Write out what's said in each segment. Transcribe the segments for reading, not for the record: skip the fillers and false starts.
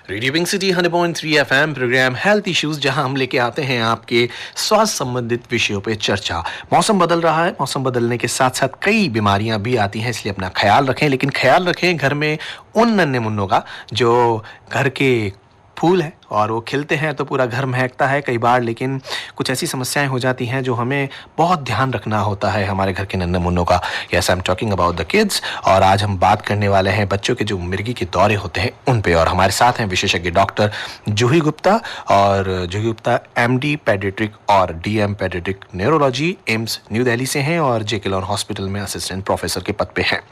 Radio pink city 100.3 FM program health issues, जहां हम लेके आते हैं आपके स्वास्थ्य संबंधित विषयों पे चर्चा। मौसम बदल रहा है, मौसम बदलने के साथ साथ कई बीमारियां भी आती हैं, इसलिए अपना ख्याल रखें। लेकिन ख्याल रखें घर में उन नन्हे मुन्नों का जो घर के फूल हैं और वो खिलते हैं तो पूरा घर महकता है कई बार, लेकिन कुछ ऐसी समस्याएं हो जाती हैं जो हमें बहुत ध्यान रखना होता है हमारे घर के नन्हे मुन्नों का। Yes, I am talking about the kids. और आज हम बात करने वाले हैं बच्चों के जो मिर्गी के दौरे होते हैं उन पे। और हमारे साथ हैं विशेषज्ञ डॉक्टर जूही गुप्ता, और जूही गुप्ता एमडी पेडियाट्रिक और DM paediatric neurology AIIMS new Delhi से हैं और जेके लॉन हॉस्पिटल में असिस्टेंट प्रोफेसर के पद पे हैं।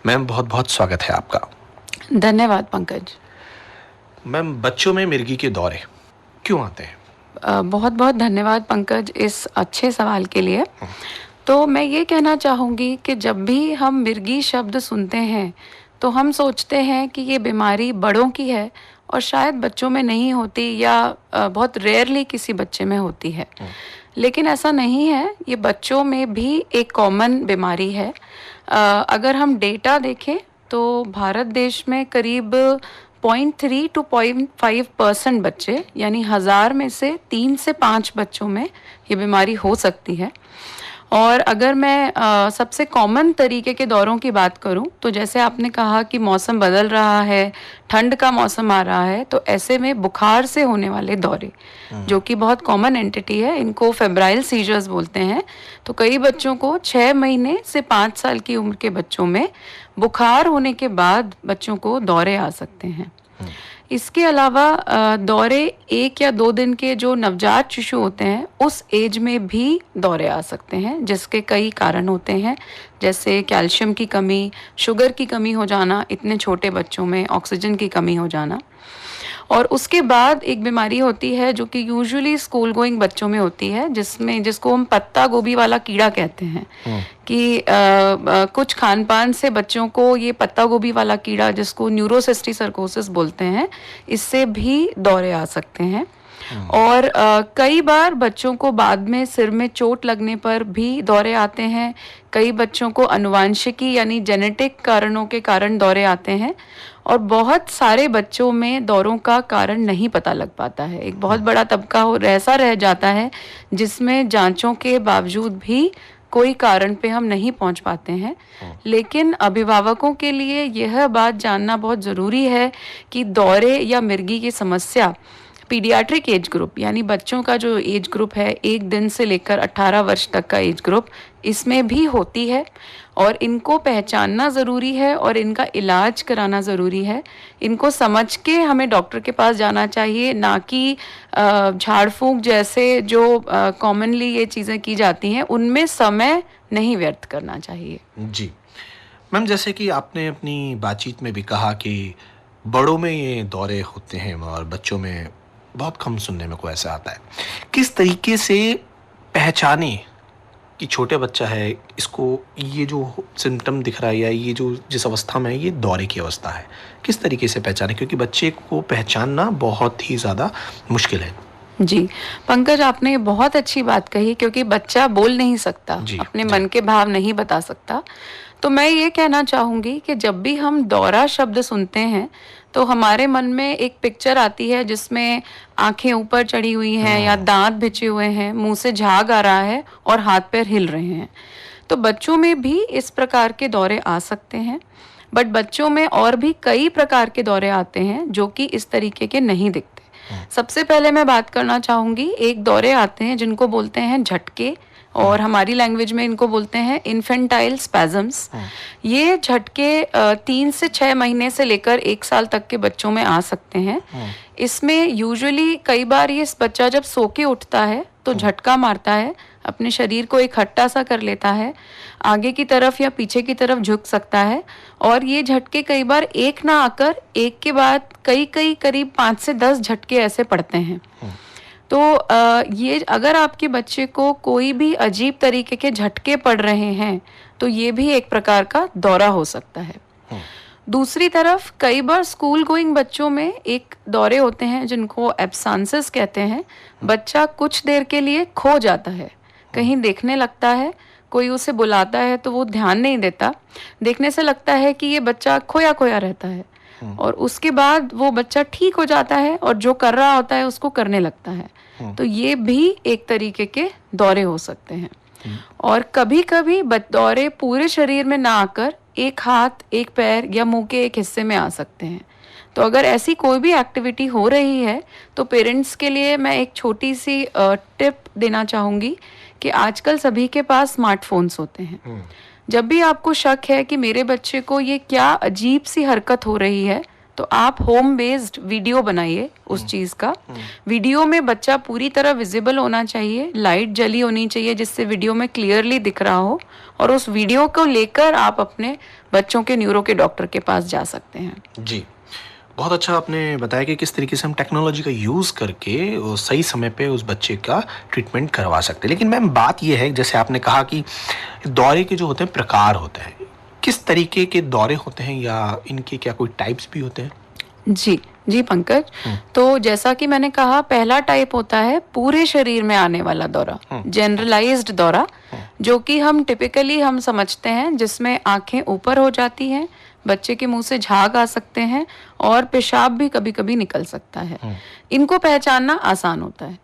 मैम, बहुत बहुत स्वागत है आपका। धन्यवाद पंकज। मैम, बच्चों में मिर्गी के दौरे क्यों आते हैं? बहुत बहुत धन्यवाद पंकज इस अच्छे सवाल के लिए। तो मैं ये कहना चाहूँगी कि जब भी हम मिर्गी शब्द सुनते हैं तो हम सोचते हैं कि ये बीमारी बड़ों की है और शायद बच्चों में नहीं होती, या बहुत रेयरली किसी बच्चे में होती है। लेकिन ऐसा नहीं है, ये बच्चों में भी एक कॉमन बीमारी है। अगर हम डेटा देखें तो भारत देश में करीब 0.3 to 0.5% बच्चे, यानी 1000 में से 3 से 5 बच्चों में ये बीमारी हो सकती है। और अगर मैं सबसे कॉमन तरीके के दौरों की बात करूं तो जैसे आपने कहा कि मौसम बदल रहा है, ठंड का मौसम आ रहा है, तो ऐसे में बुखार से होने वाले दौरे जो कि बहुत कॉमन एंटिटी है, इनको फेब्राइल सीजर्स बोलते हैं। तो कई बच्चों को 6 महीने से 5 साल की उम्र के बच्चों में बुखार होने के बाद बच्चों को दौरे आ सकते हैं। इसके अलावा दौरे 1 या 2 दिन के जो नवजात शिशु होते हैं उस एज में भी दौरे आ सकते हैं, जिसके कई कारण होते हैं, जैसे कैल्शियम की कमी, शुगर की कमी हो जाना इतने छोटे बच्चों में, ऑक्सीजन की कमी हो जाना। और उसके बाद एक बीमारी होती है जो कि यूजुअली स्कूल गोइंग बच्चों में होती है, जिसको हम पत्ता गोभी वाला कीड़ा कहते हैं। कि कुछ खान पान से बच्चों को ये पत्ता गोभी वाला कीड़ा, जिसको न्यूरोसिस्टिसर्कोसिस बोलते हैं, इससे भी दौरे आ सकते हैं। और कई बार बच्चों को बाद में सिर में चोट लगने पर भी दौरे आते हैं। कई बच्चों को अनुवांशिकी यानी जेनेटिक कारणों के कारण दौरे आते हैं। और बहुत सारे बच्चों में दौरों का कारण नहीं पता लग पाता है। एक बहुत बड़ा तबका ऐसा रह जाता है जिसमें जांचों के बावजूद भी कोई कारण पे हम नहीं पहुंच पाते हैं। लेकिन अभिभावकों के लिए यह बात जानना बहुत ज़रूरी है कि दौरे या मिर्गी की समस्या पीडियाट्रिक एज ग्रुप, यानी बच्चों का जो एज ग्रुप है 1 दिन से लेकर 18 वर्ष तक का एज ग्रुप, इसमें भी होती है। और इनको पहचानना ज़रूरी है और इनका इलाज कराना ज़रूरी है। इनको समझ के हमें डॉक्टर के पास जाना चाहिए, ना कि झाड़ फूंक जैसे जो कॉमनली ये चीज़ें की जाती हैं उनमें समय नहीं व्यर्थ करना चाहिए। जी मैम, जैसे कि आपने अपनी बातचीत में भी कहा कि बड़ों में ये दौरे होते हैं और बच्चों में बहुत कम सुनने में को ऐसा आता है। किस तरीके से पहचाने कि छोटे बच्चा है, इसको ये जो सिम्टम दिख रहा है या ये जो जिस अवस्था में है ये दौरे की अवस्था है, किस तरीके से पहचाने? क्योंकि बच्चे को पहचानना बहुत ही ज़्यादा मुश्किल है। जी पंकज, आपने बहुत अच्छी बात कही, क्योंकि बच्चा बोल नहीं सकता, अपने मन के भाव नहीं बता सकता। तो मैं ये कहना चाहूँगी कि जब भी हम दौरा शब्द सुनते हैं तो हमारे मन में एक पिक्चर आती है जिसमें आंखें ऊपर चढ़ी हुई हैं या दांत भिचे हुए हैं, मुंह से झाग आ रहा है और हाथ पैर हिल रहे हैं। तो बच्चों में भी इस प्रकार के दौरे आ सकते हैं, बट बच्चों में और भी कई प्रकार के दौरे आते हैं जो कि इस तरीके के नहीं दिखते। सबसे पहले मैं बात करना चाहूँगी, एक दौरे आते हैं जिनको बोलते हैं झटके, और हमारी लैंग्वेज में इनको बोलते हैं इन्फेंटाइल स्पैजम्स। ये झटके 3 से 6 महीने से लेकर 1 साल तक के बच्चों में आ सकते हैं। इसमें यूजुअली कई बार ये बच्चा जब सो के उठता है तो झटका मारता है, अपने शरीर को इकट्ठा सा कर लेता है, आगे की तरफ या पीछे की तरफ झुक सकता है। और ये झटके कई बार एक ना आकर एक के बाद कई करीब 5 से 10 झटके ऐसे पड़ते हैं। तो ये अगर आपके बच्चे को कोई भी अजीब तरीके के झटके पड़ रहे हैं तो ये भी एक प्रकार का दौरा हो सकता है। दूसरी तरफ कई बार स्कूल गोइंग बच्चों में एक दौरे होते हैं जिनको एब्सेंसेस कहते हैं। बच्चा कुछ देर के लिए खो जाता है, कहीं देखने लगता है, कोई उसे बुलाता है तो वो ध्यान नहीं देता, देखने से लगता है कि ये बच्चा खोया खोया रहता है। और उसके बाद वो बच्चा ठीक हो जाता है और जो कर रहा होता है उसको करने लगता है। तो ये भी एक तरीके के दौरे हो सकते हैं। और कभी कभी दौरे पूरे शरीर में ना आकर एक हाथ, एक पैर या मुंह के एक हिस्से में आ सकते हैं। तो अगर ऐसी कोई भी एक्टिविटी हो रही है तो पेरेंट्स के लिए मैं एक छोटी सी टिप देना चाहूँगी कि आजकल सभी के पास स्मार्टफोन्स होते हैं। जब भी आपको शक है कि मेरे बच्चे को ये क्या अजीब सी हरकत हो रही है, तो आप होम बेस्ड वीडियो बनाइए उस चीज़ का। वीडियो में बच्चा पूरी तरह विजिबल होना चाहिए, लाइट जली होनी चाहिए जिससे वीडियो में क्लियरली दिख रहा हो, और उस वीडियो को लेकर आप अपने बच्चों के न्यूरो के डॉक्टर के पास जा सकते हैं। जी, बहुत अच्छा आपने बताया कि किस तरीके से हम टेक्नोलॉजी का यूज़ करके सही समय पे उस बच्चे का ट्रीटमेंट करवा सकते हैं। लेकिन मैम बात ये है, जैसे आपने कहा कि दौरे के जो होते हैं प्रकार होते हैं, किस तरीके के दौरे होते हैं या इनके क्या कोई टाइप्स भी होते हैं? जी जी पंकज, तो जैसा कि मैंने कहा, पहला टाइप होता है पूरे शरीर में आने वाला दौरा, जनरलाइज्ड दौरा, जो कि हम टिपिकली हम समझते हैं, जिसमें आंखें ऊपर हो जाती हैं, बच्चे के मुंह से झाग आ सकते हैं और पेशाब भी कभी कभी निकल सकता है। इनको पहचानना आसान होता है।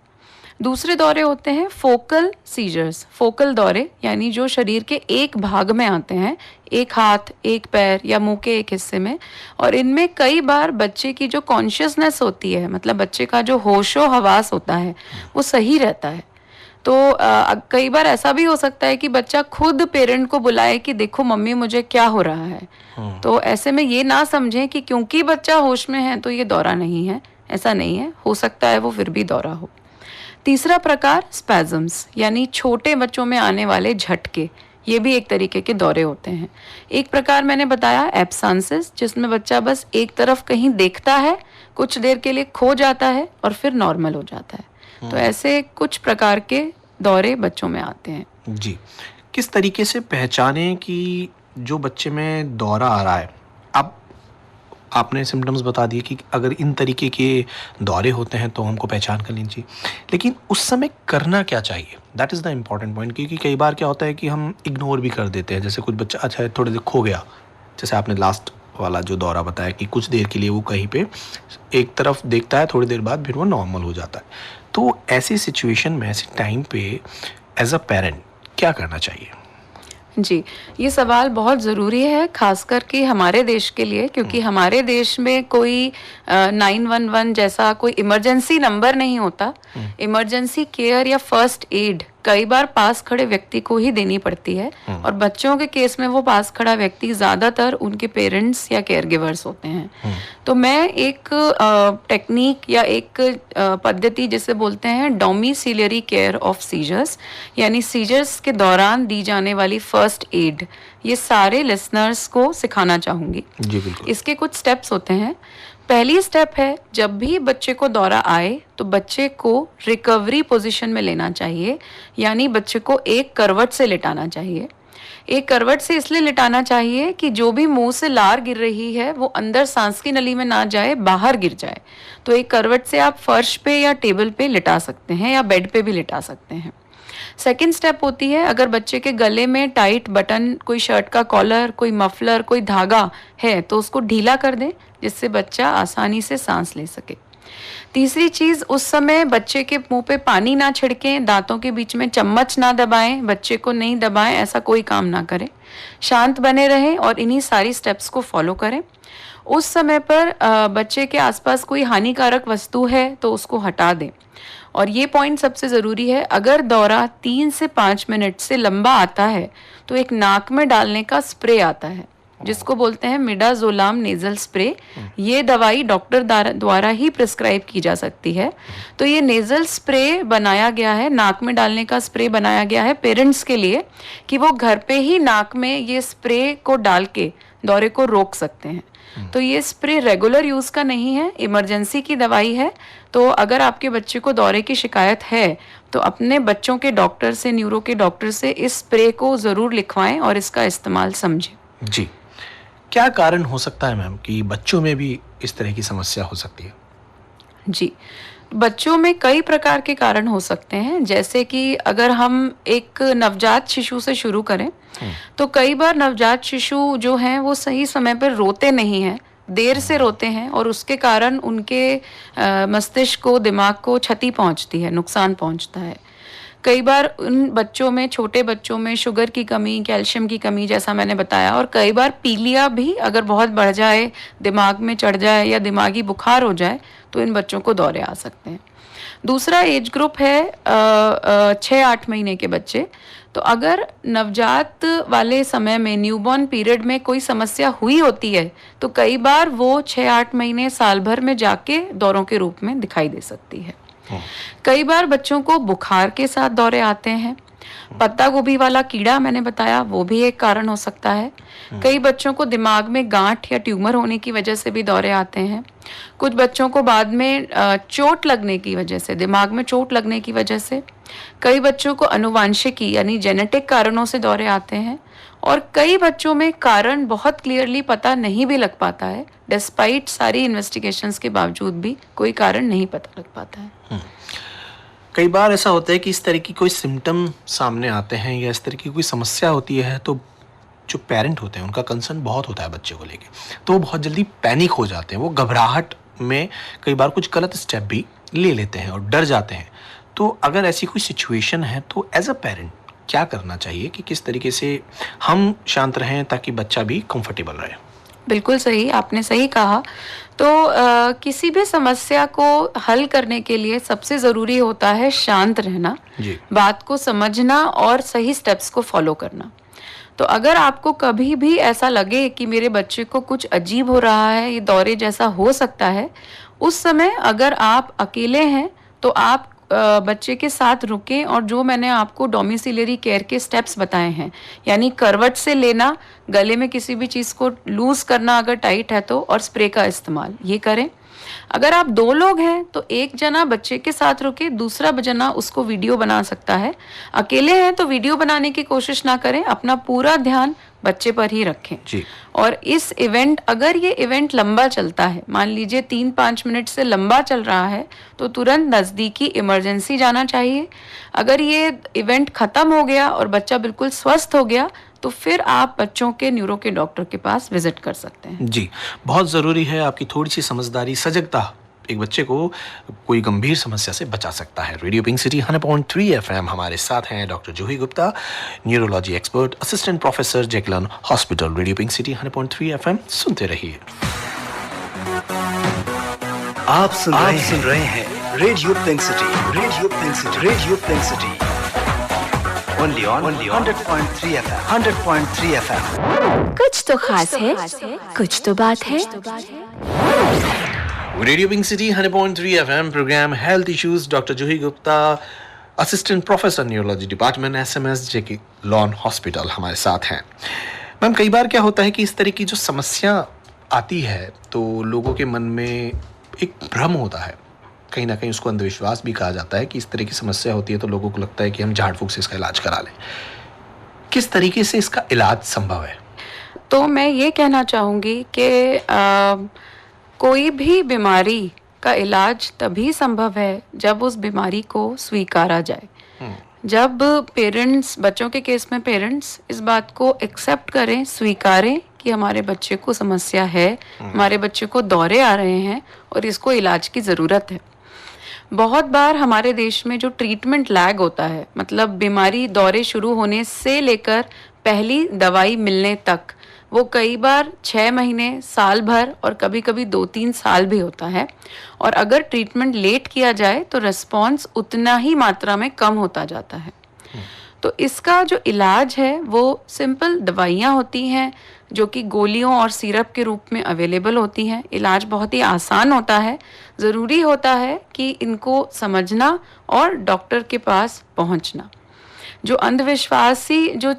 दूसरे दौरे होते हैं फोकल सीजर्स, फोकल दौरे, यानी जो शरीर के एक भाग में आते हैं, एक हाथ, एक पैर या मुंह के एक हिस्से में, और इनमें कई बार बच्चे की जो कॉन्शियसनेस होती है, मतलब बच्चे का जो होशो हवास होता है, वो सही रहता है। तो कई बार ऐसा भी हो सकता है कि बच्चा खुद पेरेंट को बुलाए कि देखो मम्मी मुझे क्या हो रहा है। तो ऐसे में ये ना समझें कि क्योंकि बच्चा होश में है तो ये दौरा नहीं है, ऐसा नहीं है, हो सकता है वो फिर भी दौरा हो। तीसरा प्रकार स्पैज़म्स, यानी छोटे बच्चों में आने वाले झटके, ये भी एक तरीके के दौरे होते हैं। एक प्रकार मैंने बताया एब्सेंसेस, जिसमें बच्चा बस एक तरफ कहीं देखता है, कुछ देर के लिए खो जाता है और फिर नॉर्मल हो जाता है। तो ऐसे कुछ प्रकार के दौरे बच्चों में आते हैं। जी, किस तरीके से पहचानें कि जो बच्चे में दौरा आ रहा है? अब आपने सिम्टम्स बता दिए कि अगर इन तरीके के दौरे होते हैं तो हमको पहचान कर लेनी चाहिए, लेकिन उस समय करना क्या चाहिए? That is the important point, क्योंकि कई बार क्या होता है कि हम इग्नोर भी कर देते हैं। जैसे कुछ बच्चा अच्छा है, थोड़ी देर खो गया, जैसे आपने लास्ट वाला जो दौरा बताया कि कुछ देर के लिए वो कहीं पे एक तरफ देखता है, थोड़ी देर बाद फिर वो नॉर्मल हो जाता है। तो ऐसी सिचुएशन में, ऐसे टाइम पे एज अ पेरेंट क्या करना चाहिए? जी, ये सवाल बहुत ज़रूरी है, खासकर कि हमारे देश के लिए, क्योंकि हमारे देश में कोई 911 जैसा कोई इमरजेंसी नंबर नहीं होता। इमरजेंसी केयर या फर्स्ट एड कई बार पास खड़े व्यक्ति को ही देनी पड़ती है, और बच्चों के केस में वो पास खड़ा व्यक्ति ज़्यादातर उनके पेरेंट्स या केयर गिवर्स होते हैं। तो मैं एक टेक्निक या एक पद्धति जिसे बोलते हैं डोमिसिलियरी केयर ऑफ सीजर्स, यानी सीजर्स के दौरान दी जाने वाली फर्स्ट एड, ये सारे लिसनर्स को सिखाना चाहूँगी। जी बिल्कुल। इसके कुछ स्टेप्स होते हैं। पहली स्टेप है, जब भी बच्चे को दौरा आए तो बच्चे को रिकवरी पोजीशन में लेना चाहिए, यानी बच्चे को एक करवट से लिटाना चाहिए। एक करवट से इसलिए लिटाना चाहिए कि जो भी मुंह से लार गिर रही है वो अंदर सांस की नली में ना जाए, बाहर गिर जाए। तो एक करवट से आप फर्श पे या टेबल पे लिटा सकते हैं या बेड पे भी लिटा सकते हैं। सेकेंड स्टेप होती है, अगर बच्चे के गले में टाइट बटन, कोई शर्ट का कॉलर, कोई मफलर, कोई धागा है तो उसको ढीला कर दें, जिससे बच्चा आसानी से सांस ले सके। तीसरी चीज़, उस समय बच्चे के मुंह पे पानी ना छिड़कें, दांतों के बीच में चम्मच ना दबाएं, बच्चे को नहीं दबाएं, ऐसा कोई काम ना करें। शांत बने रहें और इन्हीं सारी स्टेप्स को फॉलो करें। उस समय पर बच्चे के आसपास कोई हानिकारक वस्तु है तो उसको हटा दें। और ये पॉइंट सबसे ज़रूरी है, अगर दौरा 3 से 5 मिनट से लंबा आता है तो एक नाक में डालने का स्प्रे आता है, जिसको बोलते हैं मिडाजोलाम नेजल स्प्रे। ये दवाई डॉक्टर द्वारा ही प्रिस्क्राइब की जा सकती है। तो ये नेजल स्प्रे बनाया गया है, नाक में डालने का स्प्रे बनाया गया है पेरेंट्स के लिए, कि वो घर पे ही नाक में ये स्प्रे को डाल के दौरे को रोक सकते हैं। तो ये स्प्रे रेगुलर यूज़ का नहीं है, इमरजेंसी की दवाई है। तो अगर आपके बच्चे को दौरे की शिकायत है तो अपने बच्चों के डॉक्टर से, न्यूरो के डॉक्टर से इस स्प्रे को ज़रूर लिखवाएं और इसका इस्तेमाल समझें। जी, क्या कारण हो सकता है मैम कि बच्चों में भी इस तरह की समस्या हो सकती है? जी, बच्चों में कई प्रकार के कारण हो सकते हैं। जैसे कि अगर हम एक नवजात शिशु से शुरू करें तो कई बार नवजात शिशु जो हैं वो सही समय पर रोते नहीं हैं, देर से रोते हैं और उसके कारण उनके मस्तिष्क को, दिमाग को क्षति पहुंचती है, नुकसान पहुंचता है। कई बार उन बच्चों में, छोटे बच्चों में शुगर की कमी, कैल्शियम की कमी, जैसा मैंने बताया, और कई बार पीलिया भी अगर बहुत बढ़ जाए, दिमाग में चढ़ जाए या दिमागी बुखार हो जाए, तो इन बच्चों को दौरे आ सकते हैं। दूसरा एज ग्रुप है 6-8 महीने के बच्चे। तो अगर नवजात वाले समय में, न्यूबॉर्न पीरियड में कोई समस्या हुई होती है, तो कई बार वो 6-8 महीने, साल भर में जाके दौरों के रूप में दिखाई दे सकती है। कई बार बच्चों को बुखार के साथ दौरे आते हैं। पत्ता गोभी वाला कीड़ा मैंने बताया, वो भी एक कारण हो सकता है। कई बच्चों को दिमाग में गांठ या ट्यूमर होने की वजह से भी दौरे आते हैं। कुछ बच्चों को बाद में चोट लगने की वजह से, दिमाग में चोट लगने की वजह से। कई बच्चों को आनुवांशिकी यानी जेनेटिक कारणों से दौरे आते हैं। और कई बच्चों में कारण बहुत क्लियरली पता नहीं भी लग पाता है, डिस्पाइट सारी इन्वेस्टिगेशंस के बावजूद भी कोई कारण नहीं पता लग पाता है। कई बार ऐसा होता है कि इस तरह की कोई सिम्टम सामने आते हैं या इस तरह की कोई समस्या होती है, तो जो पेरेंट होते हैं उनका कंसर्न बहुत होता है बच्चे को लेके, तो वो बहुत जल्दी पैनिक हो जाते हैं। वो घबराहट में कई बार कुछ गलत स्टेप भी ले लेते हैं और डर जाते हैं। तो अगर ऐसी कोई सिचुएशन है तो एज अ पेरेंट क्या करना चाहिए कि किस तरीके से हम शांत रहें ताकि बच्चा भी कंफर्टेबल रहे? बिल्कुल सही, आपने सही कहा। तो किसी भी समस्या को हल करने के लिए सबसे ज़रूरी होता है शांत रहना, बात को समझना और सही स्टेप्स को फॉलो करना। तो अगर आपको कभी भी ऐसा लगे कि मेरे बच्चे को कुछ अजीब हो रहा है, ये दौरे जैसा हो सकता है, उस समय अगर आप अकेले हैं तो आप बच्चे के साथ रुकें और जो मैंने आपको डोमिसिलरी केयर के स्टेप्स बताए हैं, यानी करवट से लेना, गले में किसी भी चीज़ को लूज करना अगर टाइट है तो, और स्प्रे का इस्तेमाल, ये करें। अगर आप 2 लोग हैं तो एक जना बच्चे के साथ रुके, दूसरा जना उसको वीडियो बना सकता है। अकेले हैं तो वीडियो बनाने की कोशिश ना करें, अपना पूरा ध्यान बच्चे पर ही रखें जी। और इस इवेंट, अगर ये इवेंट लंबा चलता है, मान लीजिए 3-5 मिनट से लंबा चल रहा है, तो तुरंत नज़दीकी इमरजेंसी जाना चाहिए। अगर ये इवेंट ख़त्म हो गया और बच्चा बिल्कुल स्वस्थ हो गया, तो फिर आप बच्चों के न्यूरो के डॉक्टर के पास विजिट कर सकते हैं। जी, बहुत ज़रूरी है। आपकी थोड़ी सी समझदारी, सजगता एक बच्चे को कोई गंभीर समस्या से बचा सकता है। रेडियो पिंक सिटी 100.3 FM हमारे साथ हैं doctor Juhi Gupta, neurology expert, assistant professor, जैकलन hospital. Radio pink city 100.3 FM सुनते रहिए। आप सुन रहे हैं Radio pink City, Radio pink City, Radio pink City. Only on 100.3 FM, 100.3 FM। कुछ तो खास है, कुछ तो बात है। Radio pink city 100.3 FM program health issues, doctor Juhi Gupta, assistant professor, neurology department, SMS जैकलन हॉस्पिटल हमारे साथ हैं। मैम, कई बार क्या होता है कि इस तरह की जो समस्या आती है तो लोगों के मन में एक भ्रम होता है, कहीं ना कहीं उसको अंधविश्वास भी कहा जाता है कि इस तरह की समस्या होती है तो लोगों को लगता है कि हम झाड़ फूक से इसका इलाज करा लें। किस तरीके से इसका इलाज संभव है? तो मैं ये कहना चाहूँगी कि कोई भी बीमारी का इलाज तभी संभव है जब उस बीमारी को स्वीकारा जाए। जब पेरेंट्स, बच्चों के केस में पेरेंट्स इस बात को एक्सेप्ट करें, स्वीकारें कि हमारे बच्चे को समस्या है, हमारे बच्चे को दौरे आ रहे हैं और इसको इलाज की ज़रूरत है। बहुत बार हमारे देश में जो ट्रीटमेंट लैग होता है, मतलब बीमारी, दौरे शुरू होने से लेकर पहली दवाई मिलने तक, वो कई बार 6 महीने, साल भर और कभी कभी 2-3 साल भी होता है। और अगर ट्रीटमेंट लेट किया जाए तो रिस्पॉन्स उतना ही मात्रा में कम होता जाता है। तो इसका जो इलाज है वो सिंपल दवाइयाँ होती हैं जो कि गोलियों और सिरप के रूप में अवेलेबल होती हैं। इलाज बहुत ही आसान होता है, ज़रूरी होता है कि इनको समझना और डॉक्टर के पास पहुंचना। जो अंधविश्वासी जो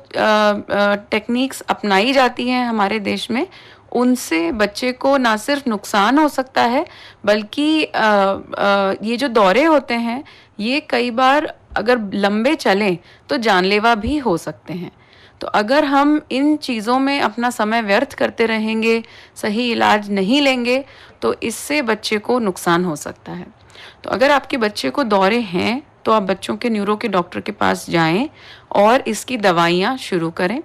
टेक्निक्स अपनाई जाती हैं हमारे देश में, उनसे बच्चे को ना सिर्फ नुकसान हो सकता है, बल्कि ये जो दौरे होते हैं ये कई बार अगर लंबे चलें तो जानलेवा भी हो सकते हैं। तो अगर हम इन चीज़ों में अपना समय व्यर्थ करते रहेंगे, सही इलाज नहीं लेंगे, तो इससे बच्चे को नुकसान हो सकता है। तो अगर आपके बच्चे को दौरे हैं तो आप बच्चों के न्यूरो के डॉक्टर के पास जाएं और इसकी दवाइयाँ शुरू करें।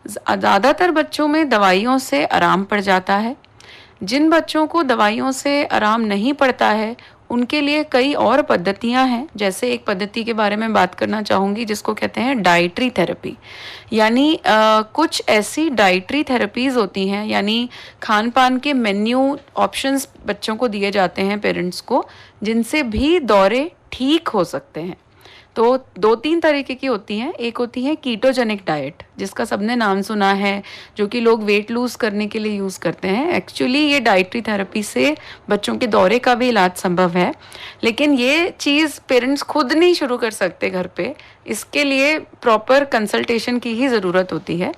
ज़्यादातर बच्चों में दवाइयों से आराम पड़ जाता है, जिन बच्चों को दवाइयों से आराम नहीं पड़ता है उनके लिए कई और पद्धतियां हैं। जैसे एक पद्धति के बारे में बात करना चाहूँगी जिसको कहते हैं डाइटरी थेरेपी। यानी कुछ ऐसी डाइटरी थेरेपीज होती हैं, यानी खान पान के मेन्यू ऑप्शंस बच्चों को दिए जाते हैं पेरेंट्स को, जिनसे भी दौरे ठीक हो सकते हैं। तो 2-3 तरीके की होती हैं। एक होती है कीटोजेनिक डाइट, जिसका सबने नाम सुना है, जो कि लोग वेट लूज करने के लिए यूज़ करते हैं। एक्चुअली ये डाइटरी थेरेपी से बच्चों के दौरे का भी इलाज संभव है, लेकिन ये चीज़ पेरेंट्स खुद नहीं शुरू कर सकते घर पे। इसके लिए प्रॉपर कंसल्टेशन की ही ज़रूरत होती है।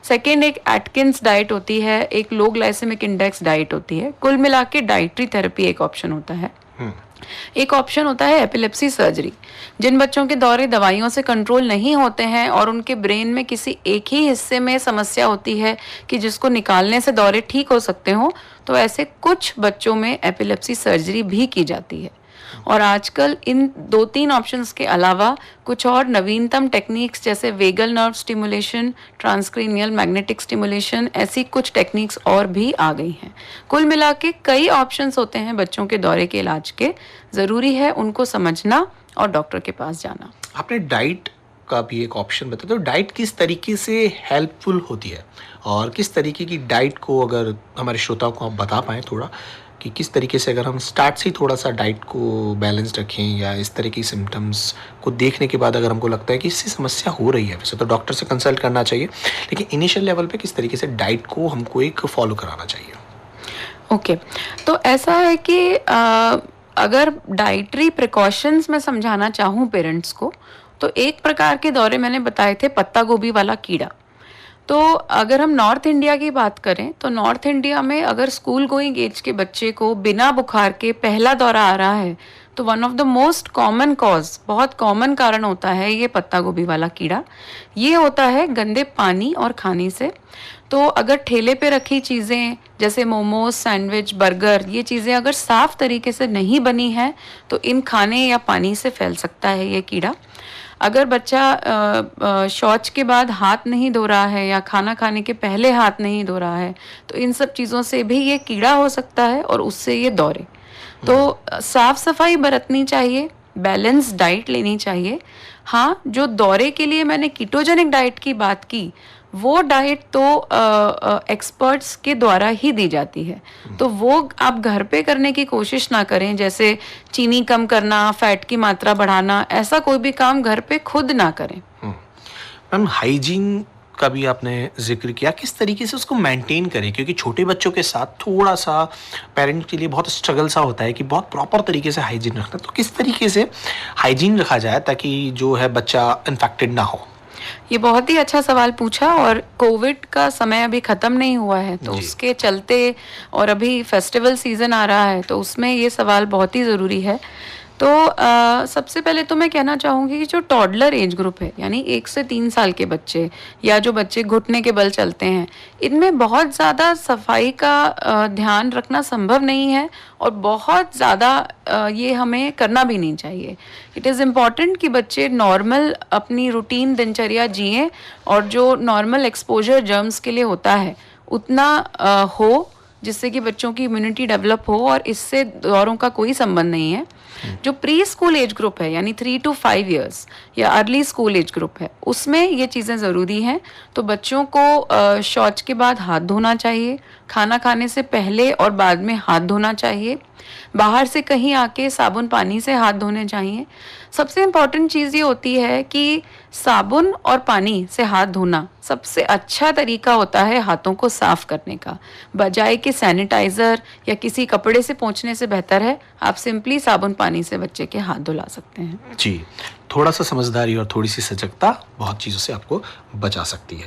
सेकेंड, एक एटकिंस डाइट होती है, एक लो ग्लाइसेमिक इंडेक्स डाइट होती है। कुल मिला के डाइटरी थेरेपी एक ऑप्शन होता है। एक ऑप्शन होता है एपिलेप्सी सर्जरी। जिन बच्चों के दौरे दवाइयों से कंट्रोल नहीं होते हैं और उनके ब्रेन में किसी एक ही हिस्से में समस्या होती है कि जिसको निकालने से दौरे ठीक हो सकते हो, तो ऐसे कुछ बच्चों में एपिलेप्सी सर्जरी भी की जाती है। और आजकल इन 2-3 ऑप्शंस के अलावा कुछ और नवीनतम टेक्निक्स जैसे vagal nerve stimulation, transcranial magnetic stimulation, ऐसी कुछ टेक्निक्स और भी आ गई हैं। कुल मिला के कई ऑप्शंस होते हैं बच्चों के दौरे के इलाज के। ज़रूरी है उनको समझना और डॉक्टर के पास जाना। आपने डाइट का भी एक ऑप्शन बताया, तो डाइट किस तरीके से हेल्पफुल होती है और किस तरीके की डाइट को, अगर हमारे श्रोताओं को आप बता पाएँ थोड़ा, कि किस तरीके से अगर हम स्टार्ट से ही थोड़ा सा डाइट को बैलेंस रखें, या इस तरह की सिम्टम्स को देखने के बाद अगर हमको लगता है कि इससे समस्या हो रही है, वैसे तो डॉक्टर से कंसल्ट करना चाहिए, लेकिन इनिशियल लेवल पे किस तरीके से डाइट को हमको एक फॉलो कराना चाहिए? ओके, तो ऐसा है कि अगर डाइटरी प्रिकॉशंस में समझाना चाहूँ पेरेंट्स को, तो एक प्रकार के दौरे मैंने बताए थे पत्ता गोभी वाला कीड़ा। तो अगर हम नॉर्थ इंडिया की बात करें तो नॉर्थ इंडिया में अगर स्कूल गोइंग एज के बच्चे को बिना बुखार के पहला दौरा आ रहा है, तो one of the most common cause, बहुत कॉमन कारण होता है ये पत्ता गोभी वाला कीड़ा। ये होता है गंदे पानी और खाने से। तो अगर ठेले पे रखी चीज़ें जैसे मोमोज, सैंडविच, बर्गर, ये चीज़ें अगर साफ तरीके से नहीं बनी हैं तो इन खाने या पानी से फैल सकता है ये कीड़ा। अगर बच्चा शौच के बाद हाथ नहीं धो रहा है या खाना खाने के पहले हाथ नहीं धो रहा है, तो इन सब चीज़ों से भी ये कीड़ा हो सकता है और उससे ये दौरे। तो साफ सफाई बरतनी चाहिए, बैलेंस डाइट लेनी चाहिए। हाँ, जो दौरे के लिए मैंने कीटोजेनिक डाइट की बात की, वो डाइट तो एक्सपर्ट्स के द्वारा ही दी जाती है, तो वो आप घर पे करने की कोशिश ना करें। जैसे चीनी कम करना, फैट की मात्रा बढ़ाना, ऐसा कोई भी काम घर पे खुद ना करें। मैम, हाइजीन का भी आपने जिक्र किया, किस तरीके से उसको मेंटेन करें, क्योंकि छोटे बच्चों के साथ थोड़ा सा पेरेंट के लिए बहुत स्ट्रगल सा होता है कि बहुत प्रॉपर तरीके से हाइजीन रखना। तो किस तरीके से हाइजीन रखा जाए ताकि जो है बच्चा इन्फेक्टेड ना हो? ये बहुत ही अच्छा सवाल पूछा, और कोविड का समय अभी ख़त्म नहीं हुआ है, तो उसके चलते और अभी फेस्टिवल सीज़न आ रहा है, तो उसमें ये सवाल बहुत ही ज़रूरी है। तो सबसे पहले तो मैं कहना चाहूँगी कि जो टॉडलर एज ग्रुप है, यानी 1 से 3 साल के बच्चे या जो बच्चे घुटने के बल चलते हैं, इनमें बहुत ज़्यादा सफाई का ध्यान रखना संभव नहीं है और बहुत ज़्यादा ये हमें करना भी नहीं चाहिए। इट इज़ इम्पॉर्टेंट कि बच्चे नॉर्मल अपनी रूटीन दिनचर्या जिएं और जो नॉर्मल एक्सपोजर जर्म्स के लिए होता है उतना हो, जिससे कि बच्चों की इम्यूनिटी डेवलप हो, और इससे दौरों का कोई संबंध नहीं है। जो प्री स्कूल एज ग्रुप है, यानी 3 to 5 years या अर्ली स्कूल एज ग्रुप है, उसमें ये चीज़ें ज़रूरी हैं। तो बच्चों को शौच के बाद हाथ धोना चाहिए, खाना खाने से पहले और बाद में हाथ धोना चाहिए, बाहर से कहीं आके साबुन पानी से हाथ धोने चाहिए। सबसे इम्पॉर्टेंट चीज़ ये होती है कि साबुन और पानी से हाथ धोना सबसे अच्छा तरीका होता है हाथों को साफ करने का, बजाय कि सैनिटाइज़र या किसी कपड़े से पोंछने से बेहतर है आप सिंपली साबुन पानी से बच्चे के हाथ धुला सकते हैं। जी, थोड़ा सा समझदारी और थोड़ी सी सजगता बहुत चीज़ों से आपको बचा सकती है।